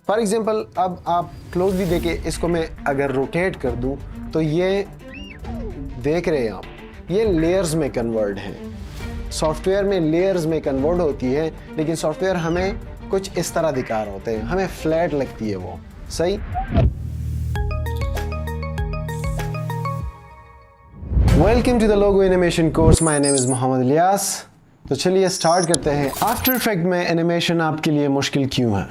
For example अब आप closely देखें, इसको मैं अगर रोटेट कर दूं तो ये देख रहे हैं आप, ये लेयर्स में कन्वर्ट है। सॉफ्टवेयर में लेयर्स में कन्वर्ट होती है, लेकिन सॉफ्टवेयर हमें कुछ इस तरह दिखा रहे होते हैं, हमें फ्लैट लगती है वो। सही। Welcome to the logo animation course, my name is Mohammad Ilyas. तो चलिए स्टार्ट करते हैं। आफ्टर इफेक्ट में एनिमेशन आपके लिए मुश्किल क्यों है?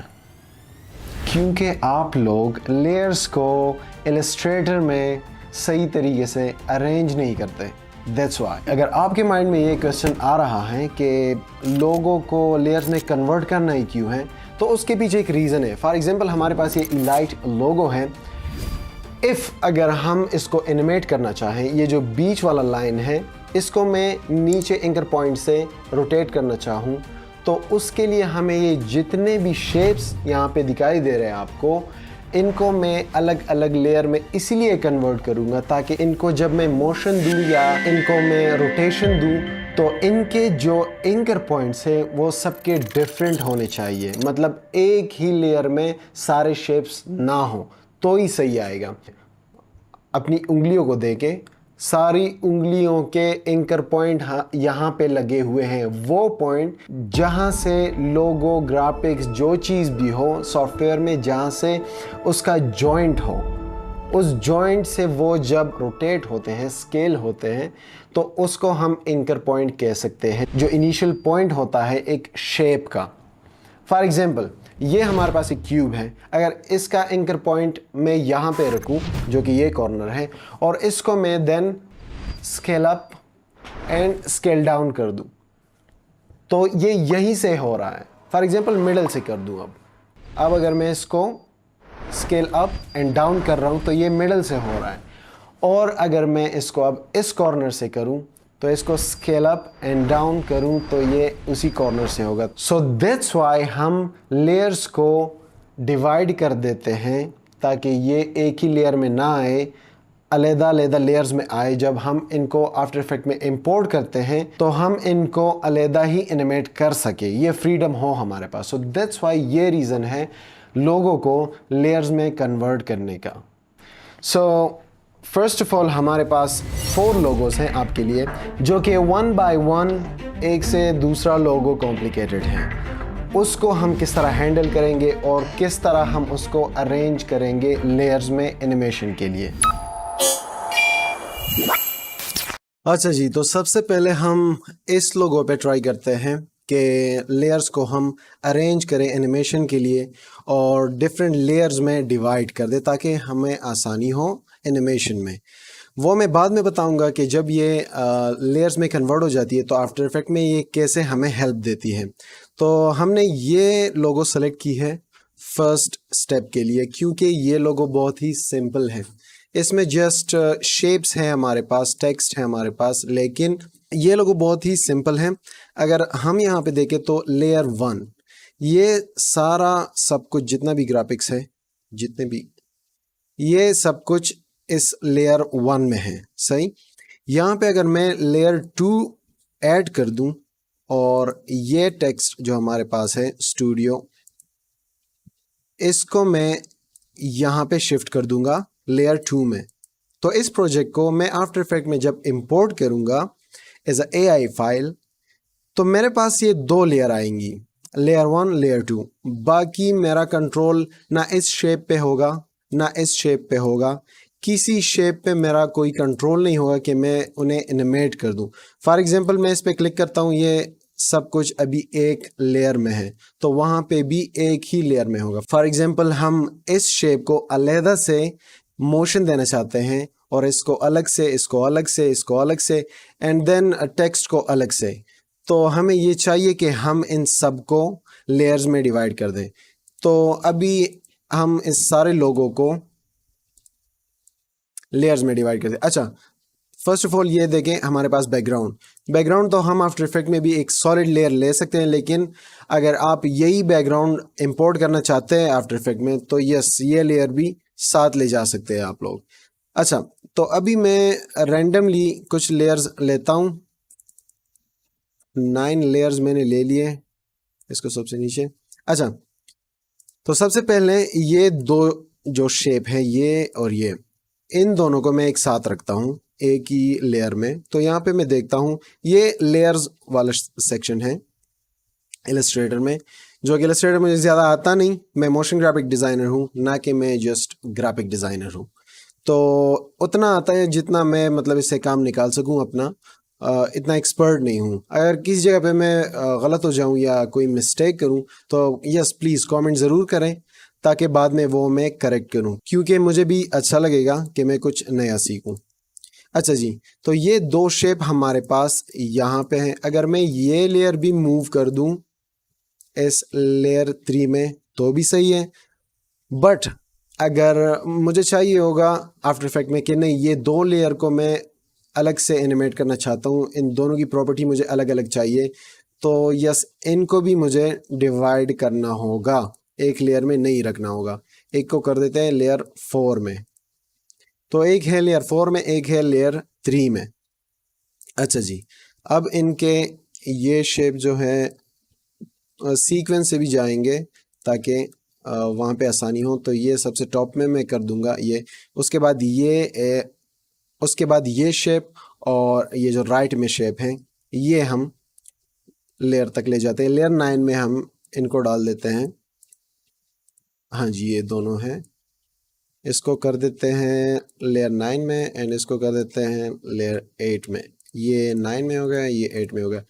क्योंकि आप लोग लेयर्स को इलस्ट्रेटर में सही तरीके से अरेंज नहीं करते। That's why. अगर आपके माइंड में ये क्वेश्चन आ रहा है कि लोगों को लेयर्स में कन्वर्ट करना ही क्यों है, तो उसके पीछे एक रीज़न है। फॉर एग्जांपल हमारे पास ये इलाइट लोगो है। इफ़ अगर हम इसको एनिमेट करना चाहें, ये जो बीच वाला लाइन है इसको मैं नीचे एंकर पॉइंट से रोटेट करना चाहूँ, तो उसके लिए हमें ये जितने भी शेप्स यहाँ पे दिखाई दे रहे हैं आपको, इनको मैं अलग अलग लेयर में इसीलिए कन्वर्ट करूँगा ताकि इनको जब मैं मोशन दूँ या इनको मैं रोटेशन दूँ तो इनके जो एंकर पॉइंट्स हैं वो सबके डिफरेंट होने चाहिए। मतलब एक ही लेयर में सारे शेप्स ना हो तो ही सही आएगा। अपनी उंगलियों को देखें, सारी उंगलियों के एंकर पॉइंट यहाँ पे लगे हुए हैं। वो पॉइंट जहाँ से लोगो, ग्राफिक्स, जो चीज़ भी हो सॉफ्टवेयर में, जहाँ से उसका जॉइंट हो, उस जॉइंट से वो जब रोटेट होते हैं, स्केल होते हैं, तो उसको हम एंकर पॉइंट कह सकते हैं, जो इनिशियल पॉइंट होता है एक शेप का। फॉर एग्जाम्पल ये हमारे पास एक क्यूब है। अगर इसका एंकर पॉइंट मैं यहाँ पे रखूँ, जो कि ये कॉर्नर है, और इसको मैं then scale up and scale down कर दूँ, तो ये यहीं से हो रहा है। फॉर एग्जांपल मिडल से कर दूँ। अब अगर मैं इसको स्केल अप एंड डाउन कर रहा हूँ तो ये मिडल से हो रहा है। और अगर मैं इसको अब इस कॉर्नर से करूँ तो इसको स्केल अप एंड डाउन करूं तो ये उसी कॉर्नर से होगा। सो दैट्स वाई हम लेयर्स को डिवाइड कर देते हैं ताकि ये एक ही लेयर में ना आए, अलग-अलग लेयर्स में आए। जब हम इनको आफ्टर इफेक्ट में इंपोर्ट करते हैं तो हम इनको अलग ही एनिमेट कर सके, ये फ्रीडम हो हमारे पास। सो दैट्स वाई ये रीज़न है लोगों को लेयर्स में कन्वर्ट करने का। सो फर्स्ट ऑफ ऑल हमारे पास 4 लोगोस हैं आपके लिए, जो कि 1 बाय 1 एक से दूसरा लोगो कॉम्प्लिकेटेड है। उसको हम किस तरह हैंडल करेंगे और किस तरह हम उसको अरेंज करेंगे लेयर्स में एनिमेशन के लिए। अच्छा जी, तो सबसे पहले हम इस लोगो पे ट्राई करते हैं कि लेयर्स को हम अरेंज करें एनिमेशन के लिए और डिफरेंट लेयर्स में डिवाइड कर दें ताकि हमें आसानी हो एनिमेशन में। वो मैं बाद में बताऊंगा कि जब ये लेयर्स में कन्वर्ट हो जाती है तो आफ्टर इफेक्ट में ये कैसे हमें हेल्प देती है। तो हमने ये लोगो सेलेक्ट की है फर्स्ट स्टेप के लिए, क्योंकि ये लोगो बहुत ही सिंपल है। इसमें जस्ट शेप्स हैं हमारे पास, टेक्स्ट है हमारे पास, लेकिन ये लोगो बहुत ही सिंपल है। अगर हम यहाँ पे देखें तो लेयर 1, ये सारा सब कुछ जितना भी ग्राफिक्स है, जितने भी, ये सब कुछ इस लेयर 1 में है। सही। यहाँ पे अगर मैं लेयर 2 ऐड कर दूं और ये टेक्स्ट जो हमारे पास है स्टूडियो, इसको मैं यहाँ पे शिफ्ट कर दूंगा लेयर 2 में। तो इस प्रोजेक्ट को मैं आफ्टर इफेक्ट में जब इंपोर्ट करूंगा एज अ AI फाइल, तो मेरे पास ये 2 लेयर आएंगी, लेयर 1, लेयर 2। बाकी मेरा कंट्रोल ना इस शेप पे होगा ना इस शेप पे होगा। किसी शेप पे मेरा कोई कंट्रोल नहीं होगा कि मैं उन्हें एनिमेट कर दूं। फॉर एग्जांपल मैं इस पे क्लिक करता हूं, ये सब कुछ अभी एक लेयर में है, तो वहां पे भी एक ही लेयर में होगा। फॉर एग्जांपल हम इस शेप को अलग से मोशन देना चाहते हैं और इसको अलग से, इसको अलग से, इसको अलग से, एंड देन टेक्स्ट को अलग से। तो हमें ये चाहिए कि हम इन सब को लेयर्स में डिवाइड कर दें। तो अभी हम इस सारे लोगों को लेयर्स में डिवाइड कर दें। अच्छा, फर्स्ट ऑफ ऑल ये देखें हमारे पास बैकग्राउंड तो हम आफ्टर इफेक्ट में भी एक सॉलिड लेयर ले सकते हैं, लेकिन अगर आप यही बैकग्राउंड इंपोर्ट करना चाहते हैं आफ्टर इफेक्ट में तो यस, ये लेयर भी साथ ले जा सकते हैं आप लोग। अच्छा, तो अभी मैं रैंडमली कुछ लेयर्स लेता हूँ। 9 लेयर्स मैंने ले लिए, इसको सबसे नीचे। अच्छा, तो सबसे पहले ये दो जो शेप है ये और ये, इन दोनों को मैं एक साथ रखता हूँ एक ही लेयर में। तो यहाँ पे मैं देखता हूँ ये लेयर्स वाला सेक्शन है इलस्ट्रेटर में, जो कि इलस्ट्रेटर मुझे ज़्यादा आता नहीं, मैं मोशन ग्राफिक डिज़ाइनर हूँ, ना कि मैं जस्ट ग्राफिक डिज़ाइनर हूँ। तो उतना आता है जितना मैं मतलब इससे काम निकाल सकूँ अपना, इतना एक्सपर्ट नहीं हूँ। अगर किसी जगह पे मैं गलत हो जाऊँ या कोई मिस्टेक करूँ तो यस प्लीज़ कमेंट ज़रूर करें, ताकि बाद में वो मैं करेक्ट करूँ, क्योंकि मुझे भी अच्छा लगेगा कि मैं कुछ नया सीखूँ। अच्छा जी, तो ये दो शेप हमारे पास यहाँ पे हैं। अगर मैं ये लेयर भी मूव कर दूँ इस लेयर 3 में तो भी सही है, बट अगर मुझे चाहिए होगा आफ्टर इफेक्ट में कि नहीं ये दो लेयर को मैं अलग से एनिमेट करना चाहता हूँ, इन दोनों की प्रॉपर्टी मुझे अलग अलग चाहिए, तो यस इनको भी मुझे डिवाइड करना होगा, एक लेयर में नहीं रखना होगा। एक को कर देते हैं लेयर 4 में, तो एक है लेयर 4 में, एक है लेयर 3 में। अच्छा जी, अब इनके ये शेप जो है सीक्वेंस से भी जाएंगे ताकि वहाँ पे आसानी हो। तो ये सबसे टॉप में मैं कर दूंगा ये, उसके बाद उसके बाद ये शेप और ये जो राइट में शेप है ये हम लेयर तक ले जाते हैं। लेयर 9 में हम इनको डाल देते हैं। हाँ जी, ये दोनों हैं, इसको कर देते हैं लेयर 9 में एंड इसको कर देते हैं लेयर 8 में। ये 9 में हो गया, ये 8 में हो गया।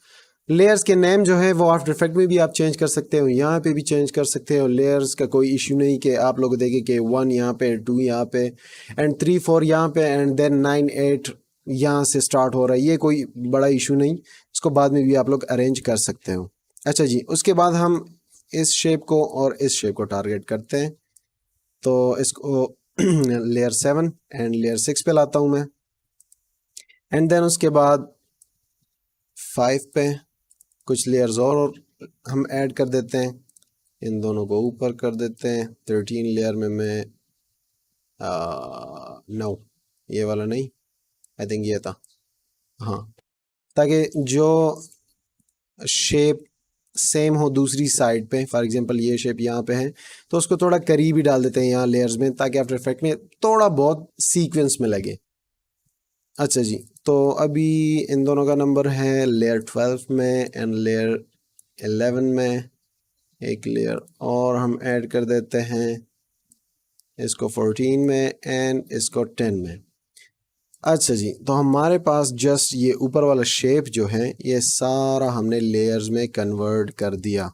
लेयर्स के नेम जो है वो आफ्टर इफेक्ट में भी आप चेंज कर सकते हो, यहाँ पे भी चेंज कर सकते हो। लेयर्स का कोई इशू नहीं कि आप लोग देखें कि 1 यहाँ पे, 2 यहाँ पे एंड 3 4 यहाँ पे एंड देन 9 8 यहाँ से स्टार्ट हो रहा है, ये कोई बड़ा इशू नहीं, इसको बाद में भी आप लोग अरेंज कर सकते हो। अच्छा जी, उसके बाद हम इस शेप को और इस शेप को टारगेट करते हैं, तो इसको लेयर 7 एंड लेयर 6 पे लाता हूँ मैं, एंड देन उसके बाद 5 पे कुछ लेयर्स और हम ऐड कर देते हैं, इन दोनों को ऊपर कर देते हैं। 13 लेयर में मैं नो ये वाला नहीं, आई थिंक ये था, हाँ, ताकि जो शेप सेम हो दूसरी साइड पे, फॉर एग्जांपल ये शेप यहाँ पे है तो उसको थोड़ा करीब ही डाल देते हैं यहाँ लेयर्स में, ताकि आफ्टर इफेक्ट में थोड़ा बहुत सीक्वेंस में लगे। अच्छा जी, तो अभी इन दोनों का नंबर है लेयर 12 में एंड लेयर 11 में, एक लेयर और हम ऐड कर देते हैं, इसको 14 में एंड इसको 10 में। अच्छा जी, तो हमारे पास जस्ट ये ऊपर वाला शेप जो है ये सारा हमने लेयर्स में कन्वर्ट कर दिया।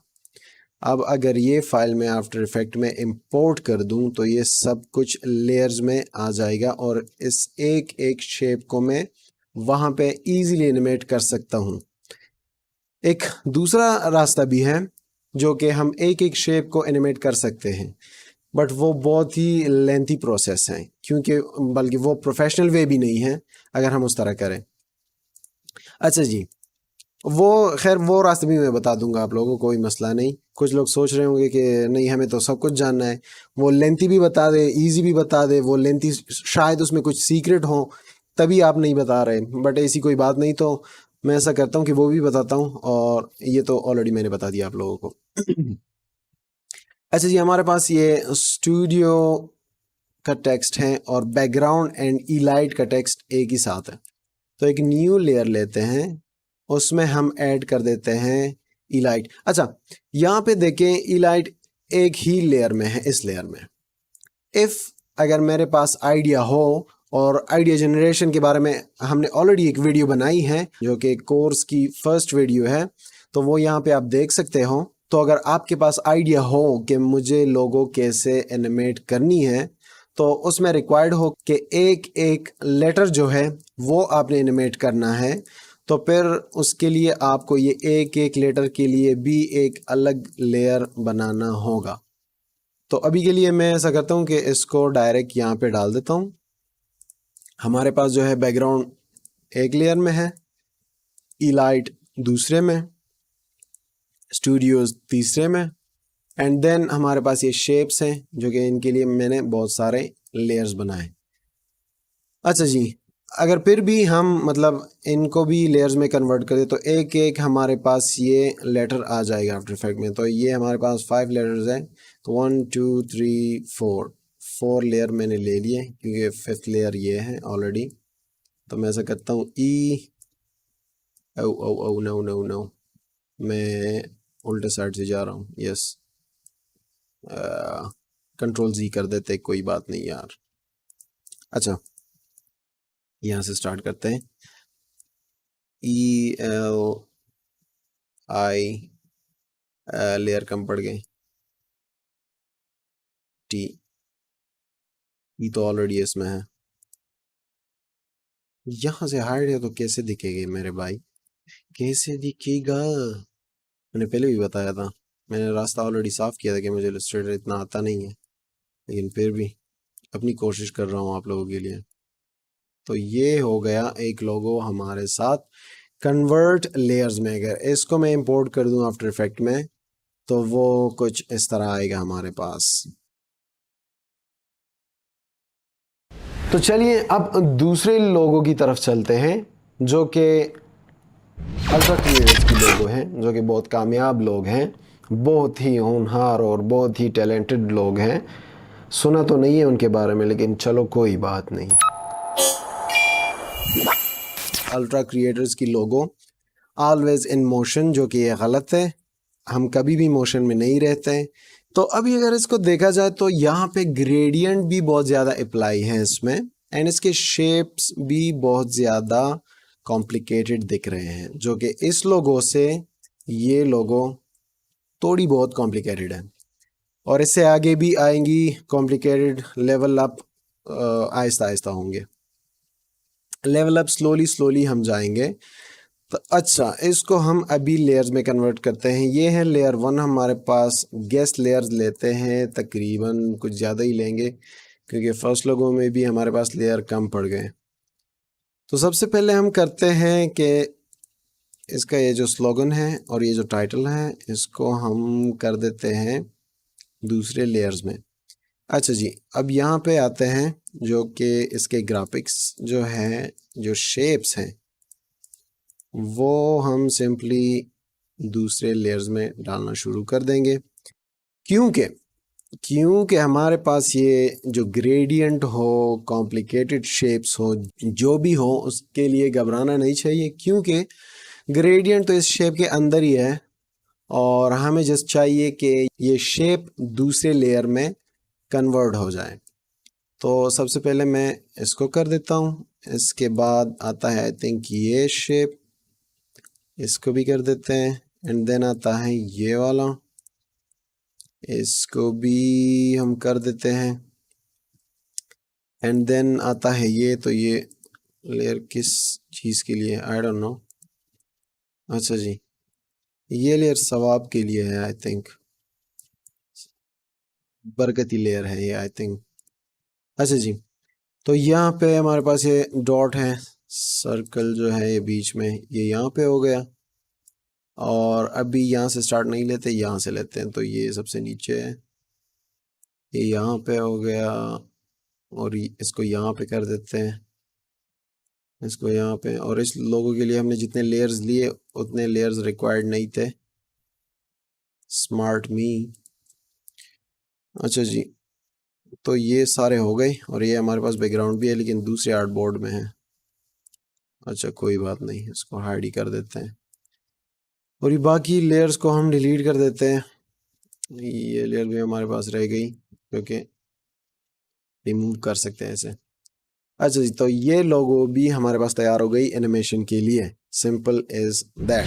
अब अगर ये फाइल में आफ्टर इफेक्ट में इंपोर्ट कर दूं तो ये सब कुछ लेयर्स में आ जाएगा और इस एक एक शेप को मैं वहाँ पे इजीली एनिमेट कर सकता हूँ। एक दूसरा रास्ता भी है जो कि हम एक एक शेप को एनिमेट कर सकते हैं, बट वो बहुत ही लेंथी प्रोसेस है, क्योंकि बल्कि वो प्रोफेशनल वे भी नहीं है अगर हम उस तरह करें। अच्छा जी, वो खैर वो रास्ते भी मैं बता दूंगा आप लोगों को, कोई मसला नहीं। कुछ लोग सोच रहे होंगे कि नहीं हमें तो सब कुछ जानना है, वो लेंथी भी बता दे, इजी भी बता दे, वो लेंथी शायद उसमें कुछ सीक्रेट हो तभी आप नहीं बता रहे, बट ऐसी कोई बात नहीं। तो मैं ऐसा करता हूँ कि वो भी बताता हूँ, और ये तो ऑलरेडी मैंने बता दिया आप लोगों को। अच्छा जी, हमारे पास ये स्टूडियो का टेक्स्ट है और बैकग्राउंड एंड इलाइट का टेक्स्ट एक ही साथ है। तो एक न्यू लेयर लेते हैं, उसमें हम ऐड कर देते हैं इलाइट। अच्छा, यहाँ पे देखें इलाइट एक ही लेयर में है, इस लेयर में। इफ़ अगर मेरे पास आइडिया हो, और आइडिया जनरेशन के बारे में हमने ऑलरेडी एक वीडियो बनाई है जो कि कोर्स की फर्स्ट वीडियो है, तो वो यहाँ पे आप देख सकते हो। तो अगर आपके पास आइडिया हो कि मुझे लोगो कैसे एनिमेट करनी है, तो उसमें रिक्वायर्ड हो कि एक एक लेटर जो है वो आपने एनिमेट करना है, तो फिर उसके लिए आपको ये एक एक लेटर के लिए भी एक अलग लेयर बनाना होगा। तो अभी के लिए मैं ऐसा करता हूँ कि इसको डायरेक्ट यहाँ पे डाल देता हूँ। हमारे पास जो है बैकग्राउंड एक लेयर में है, इलाइट दूसरे में, स्टूडियोज तीसरे में, एंड देन हमारे पास ये शेप्स हैं जो कि इनके लिए मैंने बहुत सारे लेयर्स बनाए। अच्छा जी, अगर फिर भी हम मतलब इनको भी लेयर्स में कन्वर्ट करें तो एक एक हमारे पास ये लेटर आ जाएगा आफ्टर इफेक्ट में। तो ये हमारे पास 5 लेटर्स हैं, तो 1 2 3 4 लेयर मैंने ले लिए क्योंकि 5th लेयर ये है ऑलरेडी। तो मैं ऐसा करता हूँ ई ओ ओ ओ नो नो नो, मैं उल्टे साइड से जा रहा हूँ। यस, कंट्रोल जी कर देते, कोई बात नहीं यार। अच्छा, यहाँ से स्टार्ट करते हैं। ई एल आई, लेयर कम पड़ गए। टी, ई तो ऑलरेडी इसमें है। यहाँ से हाइड है तो कैसे दिखेगी मेरे भाई, कैसे दिखेगा? मैंने पहले भी बताया था, मैंने रास्ता ऑलरेडी साफ किया था कि मुझे इलस्ट्रेटर इतना आता नहीं है, लेकिन फिर भी अपनी कोशिश कर रहा हूँ आप लोगों के लिए। तो ये हो गया एक लोगो हमारे साथ कन्वर्ट लेयर्स में। अगर इसको मैं इंपोर्ट कर दूं आफ्टर इफेक्ट में तो वो कुछ इस तरह आएगा हमारे पास। तो चलिए अब दूसरे लोगों की तरफ चलते हैं जो कि अल्ट्रा क्रिएटर्स की लोगो हैं, जो कि बहुत कामयाब लोग हैं, बहुत ही होनहार और बहुत ही टैलेंटेड लोग हैं। सुना तो नहीं है उनके बारे में, लेकिन चलो कोई बात नहीं। अल्ट्रा क्रिएटर्स की लोगो ऑलवेज इन मोशन, जो कि ये गलत है। हम कभी भी मोशन में नहीं रहते हैं। तो अभी अगर इसको देखा जाए तो यहाँ पे ग्रेडियंट भी बहुत ज़्यादा अप्लाई है इसमें, एंड इसके शेप्स भी बहुत ज़्यादा कॉम्प्लिकेटेड दिख रहे हैं, जो कि इस लोगो से ये लोगो थोड़ी बहुत कॉम्प्लिकेटेड है। और इससे आगे भी आएंगी complicated, level up Aahista Aahista होंगे, लेवल अप स्लोली हम जाएंगे। तो अच्छा, इसको हम अभी लेयर्स में कन्वर्ट करते हैं। ये है लेयर 1 हमारे पास। गेस्ट लेयर्स लेते हैं, तकरीबन कुछ ज़्यादा ही लेंगे क्योंकि फर्स्ट लोगों में भी हमारे पास लेयर कम पड़ गए। तो सबसे पहले हम करते हैं कि इसका ये जो स्लोगन है और ये जो टाइटल है, इसको हम कर देते हैं दूसरे लेयर्स में। अच्छा जी, अब यहाँ पे आते हैं जो कि इसके ग्राफिक्स जो हैं, जो शेप्स हैं, वो हम सिंपली दूसरे लेयर्स में डालना शुरू कर देंगे। क्योंकि हमारे पास ये जो ग्रेडियंट हो, कॉम्प्लिकेटेड शेप्स हो, जो भी हो, उसके लिए घबराना नहीं चाहिए, क्योंकि ग्रेडियंट तो इस शेप के अंदर ही है और हमें जस्ट चाहिए कि ये शेप दूसरे लेयर में कन्वर्ट हो जाए। तो सबसे पहले मैं इसको कर देता हूँ। इसके बाद आता है आई थिंक ये शेप, इसको भी कर देते हैं। एंड देन आता है ये वाला, इसको भी हम कर देते हैं। एंड देन आता है ये, तो ये लेयर किस चीज़ के लिए, आई डोंट नो। अच्छा जी, ये लेयर सवाब के लिए है, आई थिंक बरकती लेयर है ये, आई थिंक। अच्छा जी, तो यहाँ पे हमारे पास ये डॉट है, सर्कल जो है ये बीच में, ये यहाँ पे हो गया। और अभी यहाँ से स्टार्ट नहीं लेते, यहाँ से लेते हैं। तो ये सबसे नीचे है, ये यहाँ पे हो गया और इसको यहाँ पे कर देते हैं, इसको यहाँ पे। और इस लोगों के लिए हमने जितने लेयर्स लिए उतने लेयर्स रिक्वायर्ड नहीं थे। स्मार्ट मी। अच्छा जी, तो ये सारे हो गए और ये हमारे पास बैकग्राउंड भी है लेकिन दूसरे आर्ट बोर्ड में है। अच्छा कोई बात नहीं, इसको हाइड ही कर देते हैं और ये बाकी लेयर्स को हम डिलीट कर देते हैं। ये लेयर भी हमारे पास रह गई क्योंकि रिमूव कर सकते हैं इसे। अच्छा जी, तो ये लोगो भी हमारे पास तैयार हो गई एनिमेशन के लिए। Simple is that.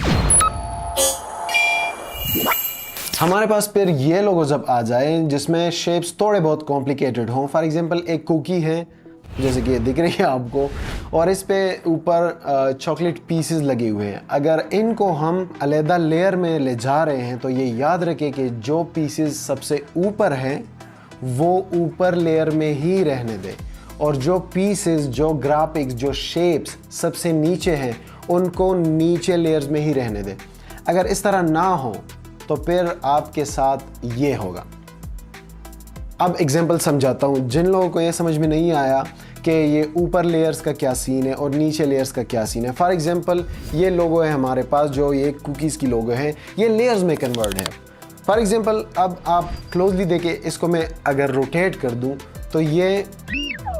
हमारे पास फिर ये लोगो जब आ जाए जिसमें शेप्स थोड़े बहुत कॉम्प्लिकेटेड हों, फॉर एग्जांपल एक कुकी है जैसे कि ये दिख रही है आपको, और इस पे ऊपर चॉकलेट पीसेस लगे हुए हैं। अगर इनको हम अलहदा लेयर में ले जा रहे हैं तो ये याद रखें कि जो पीसेस सबसे ऊपर हैं वो ऊपर लेयर में ही रहने दें, और जो पीसेस, जो ग्राफिक्स, जो शेप्स सबसे नीचे हैं उनको नीचे लेयर्स में ही रहने दें। अगर इस तरह ना हो तो फिर आपके साथ ये होगा। अब एग्जांपल समझाता हूँ जिन लोगों को ये समझ में नहीं आया कि ये ऊपर लेयर्स का क्या सीन है और नीचे लेयर्स का क्या सीन है। फॉर एग्जांपल ये लोगो है हमारे पास, जो ये कुकीज़ की लोगो है, ये लेयर्स में कन्वर्ट है। फॉर एग्जांपल अब आप क्लोजली देखें, इसको मैं अगर रोटेट कर दूं तो ये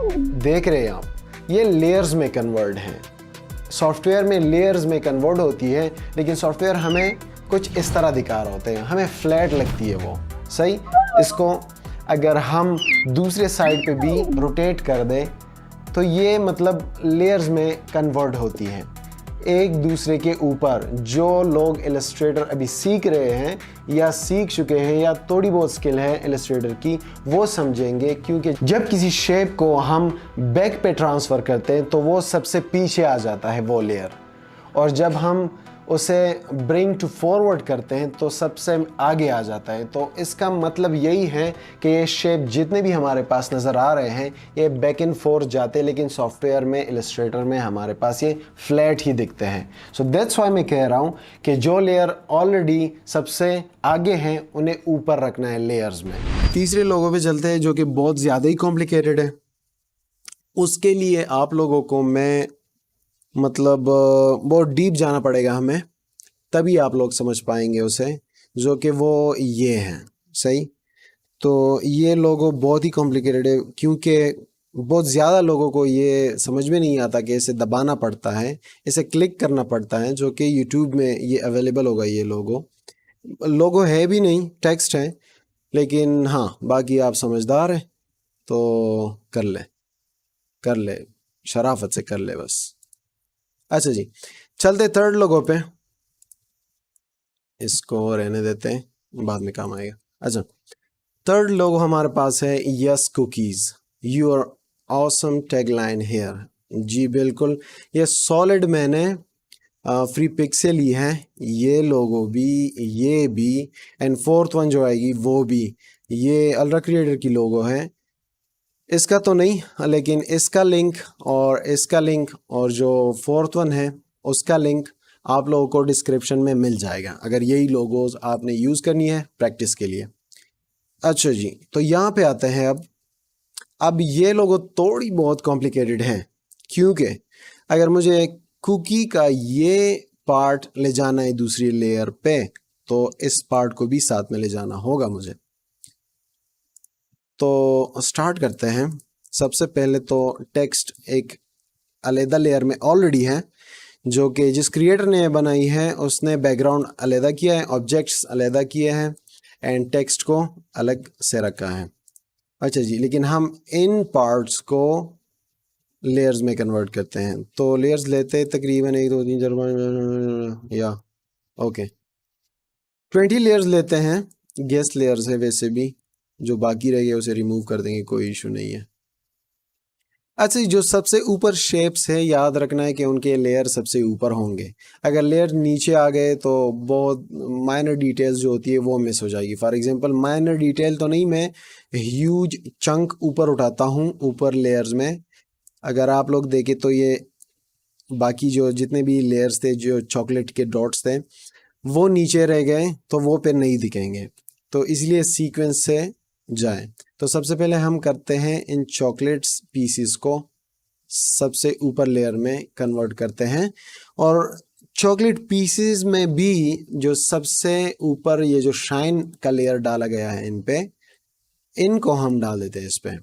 देख रहे हैं आप, ये लेयर्स में कन्वर्ट हैं। सॉफ्टवेयर में लेयर्स में कन्वर्ट होती है, लेकिन सॉफ्टवेयर हमें कुछ इस तरह दिखा रहे होते हैं, हमें फ्लैट लगती है वो। सही, इसको अगर हम दूसरे साइड पे भी रोटेट कर दें तो ये मतलब लेयर्स में कन्वर्ट होती है एक दूसरे के ऊपर। जो लोग इलस्ट्रेटर अभी सीख रहे हैं या सीख चुके हैं या थोड़ी बहुत स्किल है इलस्ट्रेटर की, वो समझेंगे, क्योंकि जब किसी शेप को हम बैक पे ट्रांसफ़र करते हैं तो वो सबसे पीछे आ जाता है वो लेयर, और जब हम उसे ब्रिंग टू फॉरवर्ड करते हैं तो सबसे आगे आ जाता है। तो इसका मतलब यही है कि ये शेप जितने भी हमारे पास नज़र आ रहे हैं ये बैक एंड फोर्थ जाते हैं, लेकिन सॉफ्टवेयर में इलस्ट्रेटर में हमारे पास ये फ्लैट ही दिखते हैं। सो दैट्स वाई मैं कह रहा हूँ कि जो लेयर ऑलरेडी सबसे आगे हैं उन्हें ऊपर रखना है लेयर्स में। तीसरे लोगों पे चलते हैं जो कि बहुत ज़्यादा ही कॉम्प्लिकेटेड है। उसके लिए आप लोगों को मैं मतलब बहुत डीप जाना पड़ेगा हमें, तभी आप लोग समझ पाएंगे उसे, जो कि वो ये हैं। सही, तो ये लोगो बहुत ही कॉम्प्लिकेटेड है, क्योंकि बहुत ज़्यादा लोगों को ये समझ में नहीं आता कि इसे दबाना पड़ता है, इसे क्लिक करना पड़ता है, जो कि यूट्यूब में ये अवेलेबल होगा। ये लोगो है भी नहीं, टेक्स्ट है, लेकिन हाँ बाकी आप समझदार हैं तो कर ले शराफत से कर ले बस। अच्छा जी, चलते थर्ड लोगों पे, इसको रहने देते हैं, बाद में काम आएगा। अच्छा, थर्ड लोगो हमारे पास है yes cookies your awesome tagline here. जी बिल्कुल, ये सॉलिड मैंने फ्री पिक से ली है, ये लोगो भी, ये भी, एंड फोर्थ वन जो आएगी वो भी, ये अल्ट्रा क्रिएटर की लोगो है। इसका तो नहीं, लेकिन इसका लिंक और जो फोर्थ वन है उसका लिंक आप लोगों को डिस्क्रिप्शन में मिल जाएगा, अगर यही लोगोज आपने यूज़ करनी है प्रैक्टिस के लिए। अच्छा जी, तो यहाँ पे आते हैं अब ये लोगो थोड़ी बहुत कॉम्प्लिकेटेड हैं, क्योंकि अगर मुझे कुकी का ये पार्ट ले जाना है दूसरी लेयर पे तो इस पार्ट को भी साथ में ले जाना होगा मुझे। तो स्टार्ट करते हैं। सबसे पहले तो टेक्स्ट एक अलग लेयर में ऑलरेडी है, जो कि जिस क्रिएटर ने बनाई है उसने बैकग्राउंड अलग किया है, ऑब्जेक्ट्स अलग किए हैं, एंड टेक्स्ट को अलग से रखा है। अच्छा जी, लेकिन हम इन पार्ट्स को लेयर्स में कन्वर्ट करते हैं। तो लेयर्स लेते तकरीबन 1 2 3 4 या ओके 20 लेयर्स लेते हैं। गेस्ट लेयर्स है वैसे भी, जो बाकी रह गए उसे रिमूव कर देंगे, कोई इशू नहीं है। अच्छा, जो सबसे ऊपर शेप्स है याद रखना है कि उनके लेयर सबसे ऊपर होंगे। अगर लेयर नीचे आ गए तो बहुत माइनर डिटेल्स जो होती है वो मिस हो जाएगी। फॉर एग्जांपल माइनर डिटेल तो नहीं, मैं ह्यूज चंक ऊपर उठाता हूँ ऊपर लेयर्स में। अगर आप लोग देखें तो ये बाकी जो जितने भी लेयर्स थे, जो चॉकलेट के डॉट्स थे, वो नीचे रह गए तो वो फिर नहीं दिखेंगे। तो इसलिए सीक्वेंस से जाए। तो सबसे पहले हम करते हैं इन चॉकलेट्स पीसीस को सबसे ऊपर लेयर में कन्वर्ट करते हैं, और चॉकलेट पीसीस में भी जो सबसे ऊपर ये जो शाइन का लेयर डाला गया है इन पे, इनको हम डाल देते हैं इस पे।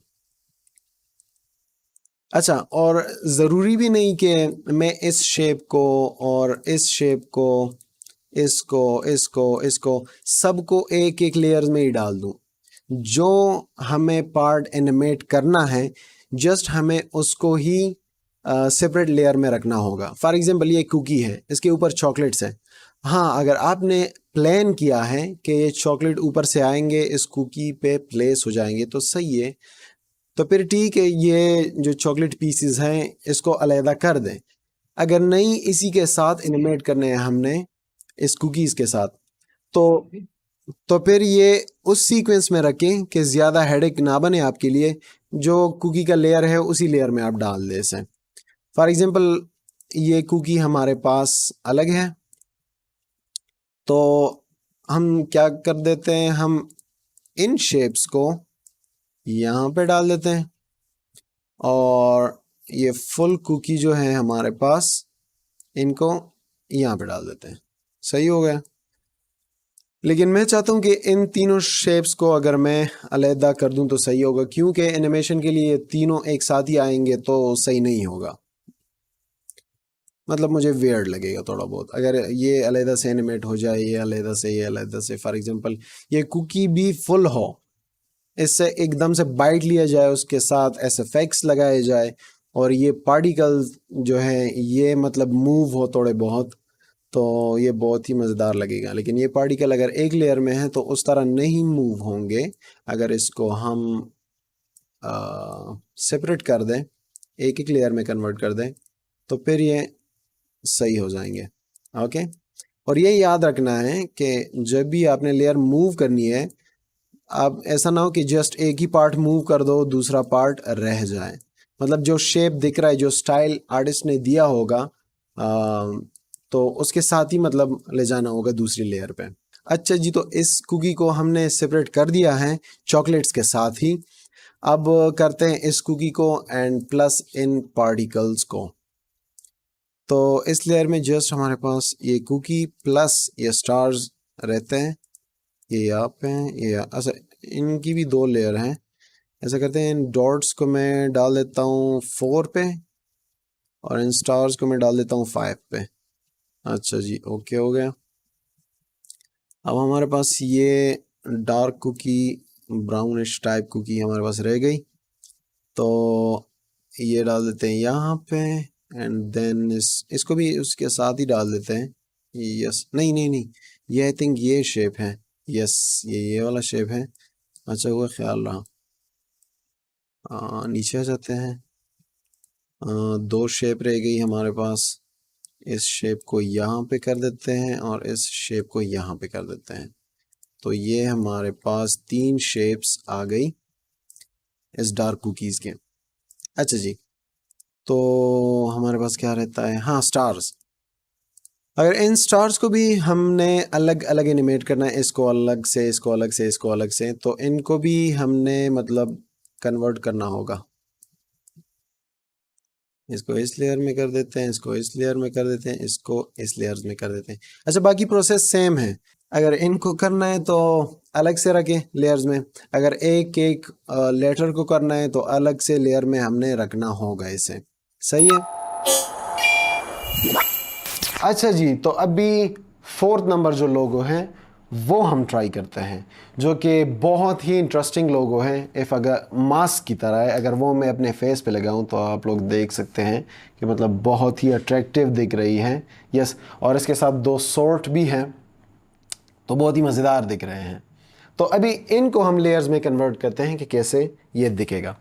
अच्छा, और ज़रूरी भी नहीं कि मैं इस शेप को और इस शेप को, इसको सबको एक एक लेयर में ही डाल दूं। जो हमें पार्ट एनिमेट करना है जस्ट हमें उसको ही सेपरेट लेयर में रखना होगा। फॉर एग्जांपल ये कुकी है, इसके ऊपर चॉकलेट्स है। हाँ, अगर आपने प्लान किया है कि ये चॉकलेट ऊपर से आएंगे इस कुकी पे प्लेस हो जाएंगे तो सही है, तो फिर ठीक है, ये जो चॉकलेट पीसेस हैं इसको अलहदा कर दें। अगर नहीं इसी के साथ एनिमेट करने हैं हमने, इस कुकीज़ के साथ, तो फिर ये उस सीक्वेंस में रखें कि ज़्यादा हेडेक ना बने आपके लिए। जो कुकी का लेयर है उसी लेयर में आप डाल दें इसे। फॉर एग्जांपल ये कुकी हमारे पास अलग है, तो हम क्या कर देते हैं, हम इन शेप्स को यहाँ पे डाल देते हैं, और ये फुल कुकी जो है हमारे पास, इनको यहाँ पे डाल देते हैं। सही हो गया। लेकिन मैं चाहता हूँ कि इन तीनों शेप्स को अगर मैं अलहदा कर दूं तो सही होगा, क्योंकि एनिमेशन के लिए तीनों एक साथ ही आएंगे तो सही नहीं होगा, मतलब मुझे वियर्ड लगेगा थोड़ा बहुत अगर ये अलहदा से एनिमेट हो जाए, ये अलहदा से, ये अलहदा से। फॉर एग्जांपल ये कुकी भी फुल हो, इससे एकदम से बाइट लिया जाए, उसके साथ एसएफएक्स लगाए जाए और ये पार्टिकल्स जो हैं ये मतलब मूव हो थोड़े बहुत, तो ये बहुत ही मज़ेदार लगेगा। लेकिन ये पार्टिकल अगर एक लेयर में है तो उस तरह नहीं मूव होंगे। अगर इसको हम सेपरेट कर दें, एक एक लेयर में कन्वर्ट कर दें, तो फिर ये सही हो जाएंगे। ओके, और ये याद रखना है कि जब भी आपने लेयर मूव करनी है, आप ऐसा ना हो कि जस्ट एक ही पार्ट मूव कर दो, दूसरा पार्ट रह जाए। मतलब जो शेप दिख रहा है, जो स्टाइल आर्टिस्ट ने दिया होगा, तो उसके साथ ही मतलब ले जाना होगा दूसरी लेयर पे। अच्छा जी, तो इस कुकी को हमने सेपरेट कर दिया है चॉकलेट्स के साथ ही। अब करते हैं इस कुकी को एंड प्लस इन पार्टिकल्स को। तो इस लेयर में जस्ट हमारे पास ये कुकी प्लस ये स्टार्स रहते हैं, ये यहाँ पे हैं, ये अच्छा इनकी भी दो लेयर हैं। ऐसा करते हैं, इन डॉट्स को मैं डाल देता हूँ 4 पे और इन स्टार्स को मैं डाल देता हूँ 5 पे। अच्छा जी, ओके हो गया। अब हमारे पास ये dark cookie, brownish type cookie हमारे पास रह गई, तो ये डाल देते हैं यहाँ पे एंड देन इसको भी उसके साथ ही डाल देते हैं। यस, नहीं नहीं नहीं, ये आई थिंक ये शेप है। यस, ये वाला शेप है। अच्छा हुआ ख्याल रहा। नीचे आ जाते हैं। दो शेप रह गई हमारे पास। इस शेप को यहाँ पे कर देते हैं और इस शेप को यहाँ पे कर देते हैं, तो ये हमारे पास 3 शेप्स आ गई इस डार्क कुकीज़ के। अच्छा जी, तो हमारे पास क्या रहता है, हाँ स्टार्स। अगर इन स्टार्स को भी हमने अलग अलग एनिमेट करना है, इसको अलग से, इसको अलग से, इसको अलग से, तो इनको भी हमने मतलब कन्वर्ट करना होगा। इसको इस लेयर में कर देते हैं, इसको इस लेयर में कर देते हैं, इसको इस लेयर्स में कर देते हैं। अच्छा, बाकी प्रोसेस सेम है। अगर इनको करना है तो अलग से रखें लेयर्स में, अगर एक एक लेटर को करना है तो अलग से लेयर में हमने रखना होगा इसे। सही है। अच्छा जी, तो अभी 4th नंबर जो लोगो हैं वो हम ट्राई करते हैं, जो कि बहुत ही इंटरेस्टिंग लोगो है। इफ़ अगर मास्क की तरह है, अगर वो मैं अपने फेस पे लगाऊं तो आप लोग देख सकते हैं कि मतलब बहुत ही अट्रैक्टिव दिख रही है। यस, और इसके साथ 2 सॉर्ट भी हैं, तो बहुत ही मज़ेदार दिख रहे हैं। तो अभी इनको हम लेयर्स में कन्वर्ट करते हैं कि कैसे ये दिखेगा।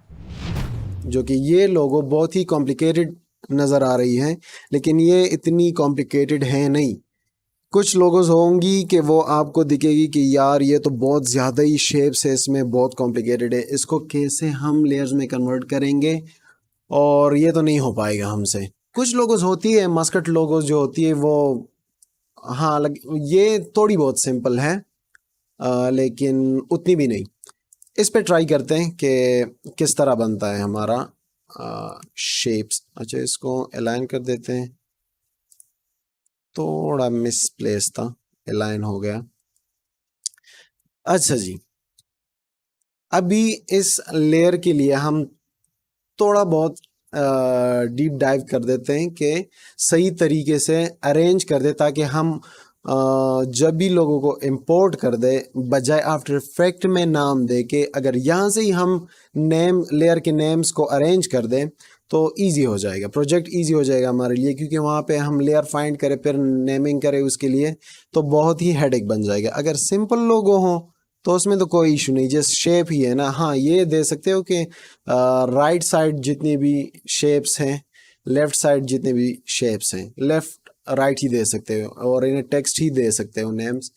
जो कि ये लोगो बहुत ही कॉम्प्लिकेटेड नज़र आ रही है, लेकिन ये इतनी कॉम्प्लिकेटेड है नहीं। कुछ लोगोस होंगी कि वो आपको दिखेगी कि यार ये तो बहुत ज़्यादा ही शेप्स है, इसमें बहुत कॉम्प्लिकेटेड है, इसको कैसे हम लेयर्स में कन्वर्ट करेंगे, और ये तो नहीं हो पाएगा हमसे। कुछ लोगोस होती है, मस्कट लोगोस जो होती है वो, हाँ ये थोड़ी बहुत सिंपल है, लेकिन उतनी भी नहीं। इस पे ट्राई करते हैं कि किस तरह बनता है हमारा शेप्स। अच्छा, इसको अलाइन कर देते हैं, थोड़ा मिसप्लेस था, अलाइन हो गया। अच्छा जी, अभी इस लेयर के लिए हम थोड़ा बहुत डीप डाइव कर देते हैं कि सही तरीके से अरेंज कर दे, ताकि हम जब भी लोगों को इंपोर्ट कर दे, बजाय आफ्टर इफेक्ट में नाम दे के, अगर यहाँ से ही हम नेम लेयर के नेम्स को अरेंज कर दें तो इजी हो जाएगा, प्रोजेक्ट इजी हो जाएगा हमारे लिए। क्योंकि वहाँ पे हम लेयर फाइंड करें फिर नेमिंग करें उसके लिए, तो बहुत ही हेडेक बन जाएगा। अगर सिंपल लोगो हों तो उसमें तो कोई इशू नहीं, जस्ट शेप ही है ना। हाँ, ये दे सकते हो कि राइट साइड जितनी भी शेप्स हैं, लेफ्ट साइड जितने भी शेप्स हैं, लेफ्ट राइट ही दे सकते हो और इन्हें टेक्स्ट ही दे सकते हो, नेम्स।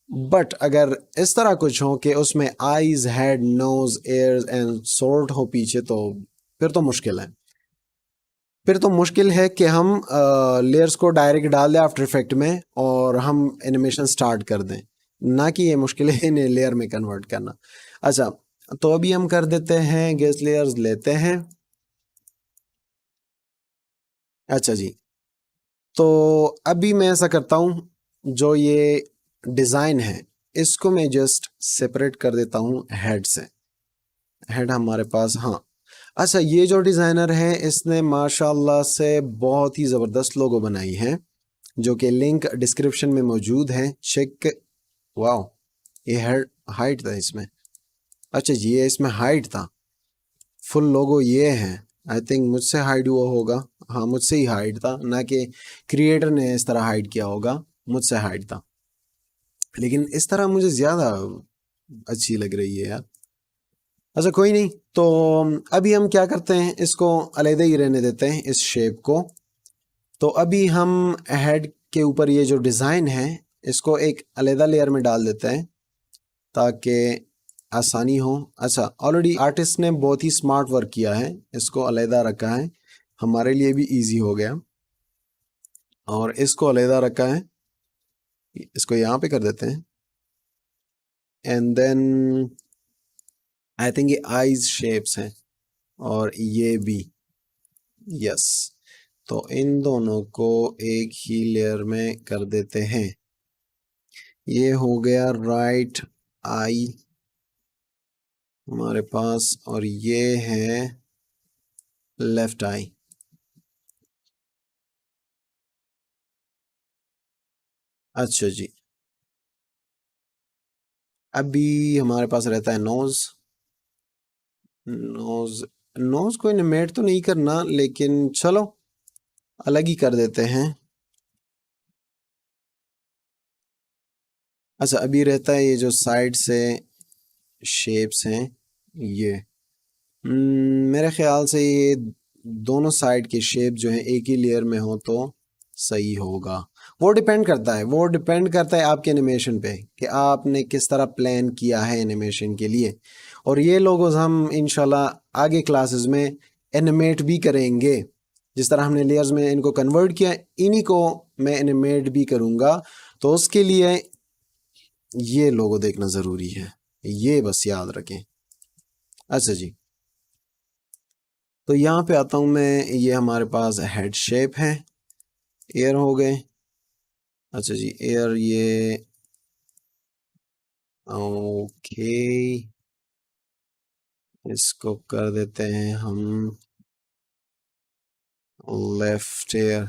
बट अगर इस तरह कुछ हो कि उसमें eyes, head, nose, ears and sort हो पीछे, तो फिर तो मुश्किल है। फिर तो मुश्किल है कि हम लेयर्स को डायरेक्ट डाल दें आफ्टर इफेक्ट में और हम एनिमेशन स्टार्ट कर दें, ना कि ये मुश्किल है इन्हें लेयर में कन्वर्ट करना। अच्छा, तो अभी हम कर देते हैं, गेस लेयर्स लेते हैं। अच्छा जी, तो अभी मैं ऐसा करता हूँ, जो ये डिज़ाइन है इसको मैं जस्ट सेपरेट कर देता हूँ हेड से। हेड हमारे पास, हाँ। अच्छा, ये जो डिज़ाइनर है इसने माशाल्लाह से बहुत ही ज़बरदस्त लोगो बनाई है, जो कि लिंक डिस्क्रिप्शन में मौजूद है, चेक। वाह, ये हेड हाइट था इसमें। अच्छा जी, ये इसमें हाइट था। फुल लोगो ये है। आई थिंक मुझसे हाइड हुआ होगा। हाँ, मुझसे ही हाइड था, ना कि क्रिएटर ने इस तरह हाइड किया होगा, मुझसे हाइड था। लेकिन इस तरह मुझे ज़्यादा अच्छी लग रही है यार। अच्छा कोई नहीं, तो अभी हम क्या करते हैं, इसको अलग ही रहने देते हैं इस शेप को। तो अभी हम हेड के ऊपर ये जो डिज़ाइन है इसको एक अलग लेयर में डाल देते हैं ताकि आसानी हो। अच्छा, ऑलरेडी आर्टिस्ट ने बहुत ही स्मार्ट वर्क किया है, इसको अलहदा रखा है, हमारे लिए भी इजी हो गया। और इसको अलहदा रखा है, इसको यहाँ पे कर देते हैं। एंड देन आई थिंक ये आईज शेप्स हैं और ये भी, यस। तो इन दोनों को एक ही लेयर में कर देते हैं। ये हो गया राइट आई हमारे पास, और ये है लेफ्ट आई। अच्छा जी, अभी हमारे पास रहता है नोज। नोज नोज को एनिमेट तो नहीं करना, लेकिन चलो अलग ही कर देते हैं। अच्छा, अभी रहता है ये जो साइड से शेप्स हैं ये। मेरे ख्याल से ये दोनों साइड के शेप जो हैं एक ही लेयर में हो तो सही होगा। वो डिपेंड करता है, वो डिपेंड करता है आपके एनिमेशन पे कि आपने किस तरह प्लान किया है एनिमेशन के लिए। और ये लोगोस हम इंशाल्लाह आगे क्लासेस में एनिमेट भी करेंगे। जिस तरह हमने लेयर्स में इनको कन्वर्ट किया, इन्हीं को मैं एनिमेट भी करूँगा। तो उसके लिए ये लोगो देखना ज़रूरी है, ये बस याद रखें। अच्छा जी, तो यहाँ पे आता हूँ मैं। ये हमारे पास हेड शेप है, एयर हो गए। अच्छा जी, एयर ये ओके, इसको कर देते हैं हम लेफ्ट एयर।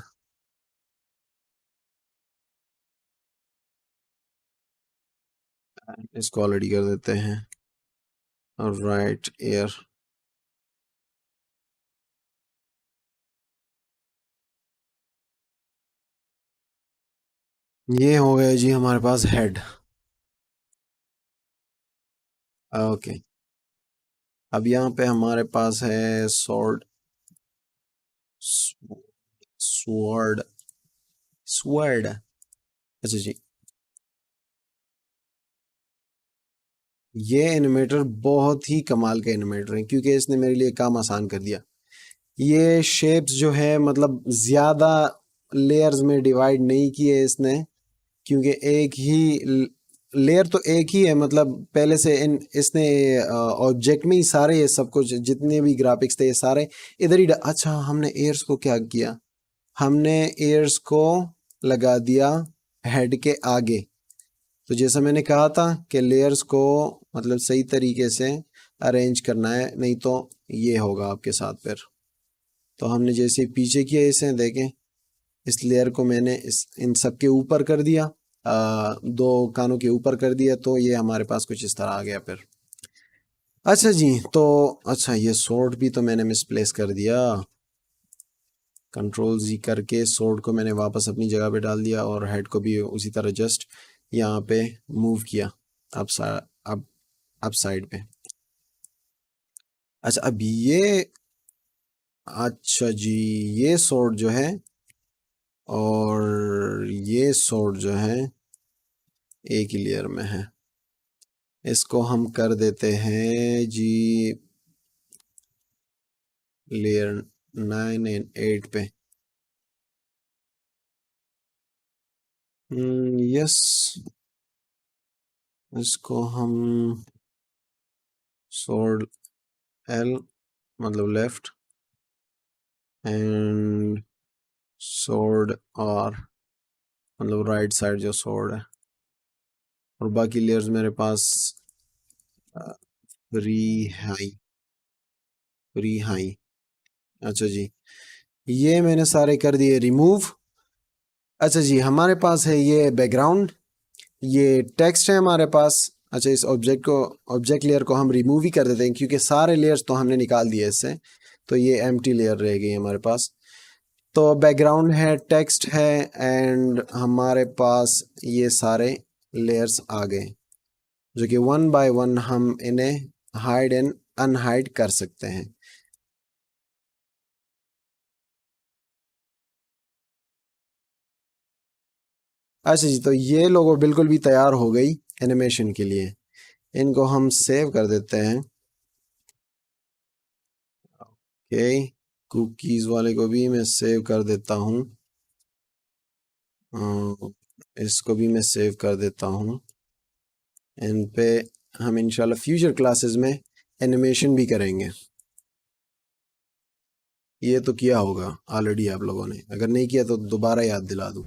इसको ऑलरेडी कर देते हैं और राइट एयर। ये हो गया जी हमारे पास हेड। ओके, अब यहाँ पे हमारे पास है स्वॉर्ड। Sword sword. अच्छा जी, ये एनिमेटर बहुत ही कमाल का एनिमेटर है, क्योंकि इसने मेरे लिए काम आसान कर दिया। ये शेप्स जो है मतलब ज़्यादा लेयर्स में डिवाइड नहीं किए इसने, क्योंकि एक ही लेयर तो एक ही है। मतलब पहले से इन इसने ऑब्जेक्ट में ही सारे, ये सब कुछ जितने भी ग्राफिक्स थे ये सारे इधर ही अच्छा, हमने एयर्स को क्या किया, हमने एयर्स को लगा दिया हेड के आगे। तो जैसा मैंने कहा था कि लेयर्स को मतलब सही तरीके से अरेंज करना है, नहीं तो ये होगा आपके साथ फिर। तो हमने जैसे पीछे किया, इसे देखें, इस लेयर को मैंने इस इन सब के ऊपर कर दिया, दो कानों के ऊपर कर दिया, तो ये हमारे पास कुछ इस तरह आ गया फिर। अच्छा जी, तो अच्छा ये सोर्ड भी तो मैंने मिसप्लेस कर दिया। कंट्रोल जी करके सोर्ड को मैंने वापस अपनी जगह पे डाल दिया, और हेड को भी उसी तरह जस्ट यहाँ पे मूव किया, अब अब अब साइड पे। अच्छा, अब ये, अच्छा जी, ये सोर्ड जो है और ये सोर्ड जो है एक ही लेयर में है। इसको हम कर देते हैं जी लेयर 9 एंड 8 पे। यस, इसको हम सोर्ड एल मतलब लेफ्ट, एंड सोर्ड आर मतलब राइट साइड जो सोर्ड है। और बाकी लेयर्स मेरे पास फ्री हाई। अच्छा जी, ये मैंने सारे कर दिए रिमूव। अच्छा जी, हमारे पास है ये बैकग्राउंड, ये टेक्स्ट है हमारे पास। अच्छा, इस ऑब्जेक्ट लेयर को हम रिमूव ही कर देते हैं क्योंकि सारे लेयर्स तो हमने निकाल दिए इससे, तो ये एम्प्टी लेयर रह गई हमारे पास। तो बैकग्राउंड है, टेक्स्ट है, एंड हमारे पास ये सारे लेयर्स आ गए, जो कि वन बाय वन हम इन्हें हाइड एंड अनहाइड कर सकते हैं। अच्छा जी, तो ये लोगो बिल्कुल भी तैयार हो गई एनिमेशन के लिए। इनको हम सेव कर देते हैं। ओके, कुकीज वाले को भी मैं सेव कर देता हूँ, इसको भी मैं सेव कर देता हूँ। इन पे हम इंशाल्लाह फ्यूचर क्लासेस में एनिमेशन भी करेंगे। ये तो किया होगा ऑलरेडी आप लोगों ने, अगर नहीं किया तो दोबारा याद दिला दूँ।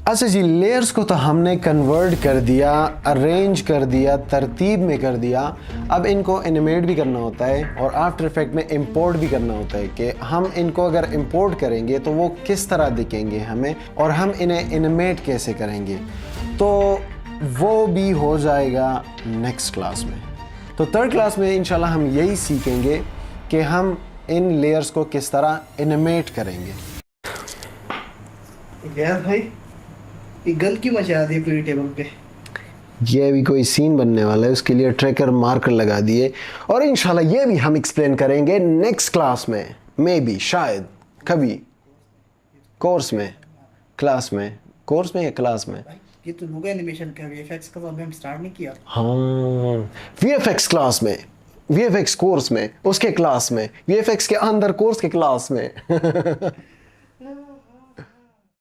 अच्छा जी, लेयर्स को तो हमने कन्वर्ट कर दिया, अरेंज कर दिया, तरतीब में कर दिया। अब इनको एनिमेट भी करना होता है और आफ्टर इफेक्ट में इंपोर्ट भी करना होता है कि हम इनको अगर इंपोर्ट करेंगे तो वो किस तरह दिखेंगे हमें, और हम इन्हें एनिमेट कैसे करेंगे। तो वो भी हो जाएगा नेक्स्ट क्लास में। तो थर्ड क्लास में इंशाल्लाह हम यही सीखेंगे कि हम इन लेयर्स को किस तरह एनिमेट करेंगे। यार भाई, ये गल क्यों मचा दी पूरी टेबल पे? ये भी कोई सीन बनने वाला है, उसके लिए ट्रैकर मार्कर लगा दिए, और इंशाल्लाह ये भी हम एक्सप्लेन करेंगे नेक्स्ट क्लास में, मे बी शायद कभी कोर्स में, क्लास में, कोर्स में या क्लास में। ये तो होगा एनिमेशन का, वीएफएक्स का तो अभी हम स्टार्ट नहीं किया। हाँ, वीएफएक्स क्लास में, वीएफएक्स कोर्स में, उसके क्लास में, वीएफएक्स के अंदर कोर्स के क्लास में।